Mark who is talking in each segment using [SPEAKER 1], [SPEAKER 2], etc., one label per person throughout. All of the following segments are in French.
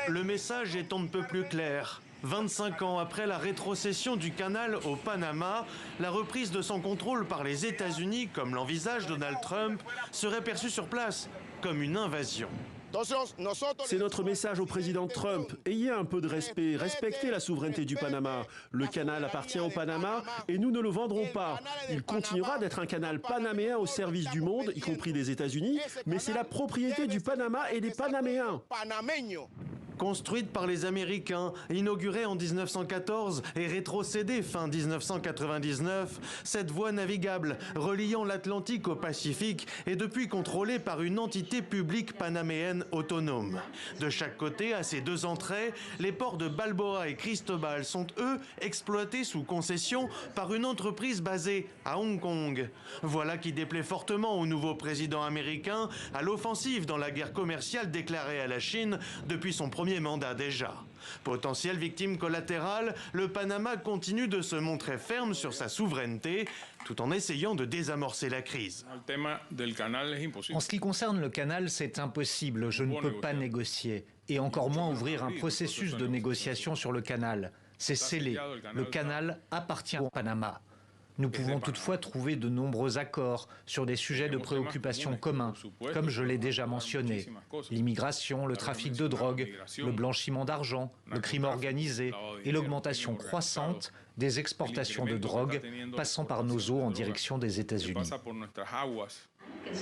[SPEAKER 1] Le message est on ne peut plus clair. 25 ans après la rétrocession du canal au Panama, la reprise de son contrôle par les États-Unis, comme l'envisage Donald Trump, serait perçue sur place comme une invasion.
[SPEAKER 2] C'est notre message au président Trump. Ayez un peu de respect, respectez la souveraineté du Panama. Le canal appartient au Panama et nous ne le vendrons pas. Il continuera d'être un canal panaméen au service du monde, y compris des États-Unis, mais c'est la propriété du Panama et des Panaméens.
[SPEAKER 1] Construite par les Américains, inaugurée en 1914 et rétrocédée fin 1999, cette voie navigable reliant l'Atlantique au Pacifique est depuis contrôlée par une entité publique panaméenne autonome. De chaque côté, à ces deux entrées, les ports de Balboa et Cristobal sont, eux, exploités sous concession par une entreprise basée à Hong Kong. Voilà qui déplaît fortement au nouveau président américain, à l'offensive dans la guerre commerciale déclarée à la Chine depuis son premier mandat déjà. Potentielle victime collatérale, le Panama continue de se montrer ferme sur sa souveraineté, tout en essayant de désamorcer la crise.
[SPEAKER 3] En ce qui concerne le canal, c'est impossible. Je ne peux pas négocier. Et encore moins ouvrir un processus de négociation sur le canal. C'est scellé. Le canal appartient au Panama. Nous pouvons toutefois trouver de nombreux accords sur des sujets de préoccupation communs, comme je l'ai déjà mentionné. L'immigration, le trafic de drogue, le blanchiment d'argent, le crime organisé et l'augmentation croissante des exportations de drogue passant par nos eaux en direction des États-Unis.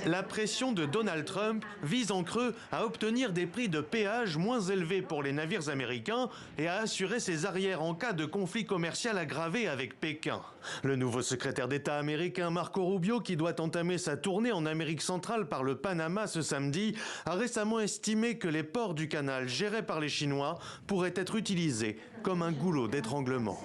[SPEAKER 1] La pression de Donald Trump vise en creux à obtenir des prix de péage moins élevés pour les navires américains et à assurer ses arrières en cas de conflit commercial aggravé avec Pékin. Le nouveau secrétaire d'État américain Marco Rubio, qui doit entamer sa tournée en Amérique centrale par le Panama ce samedi, a récemment estimé que les ports du canal gérés par les Chinois pourraient être utilisés comme un goulot d'étranglement.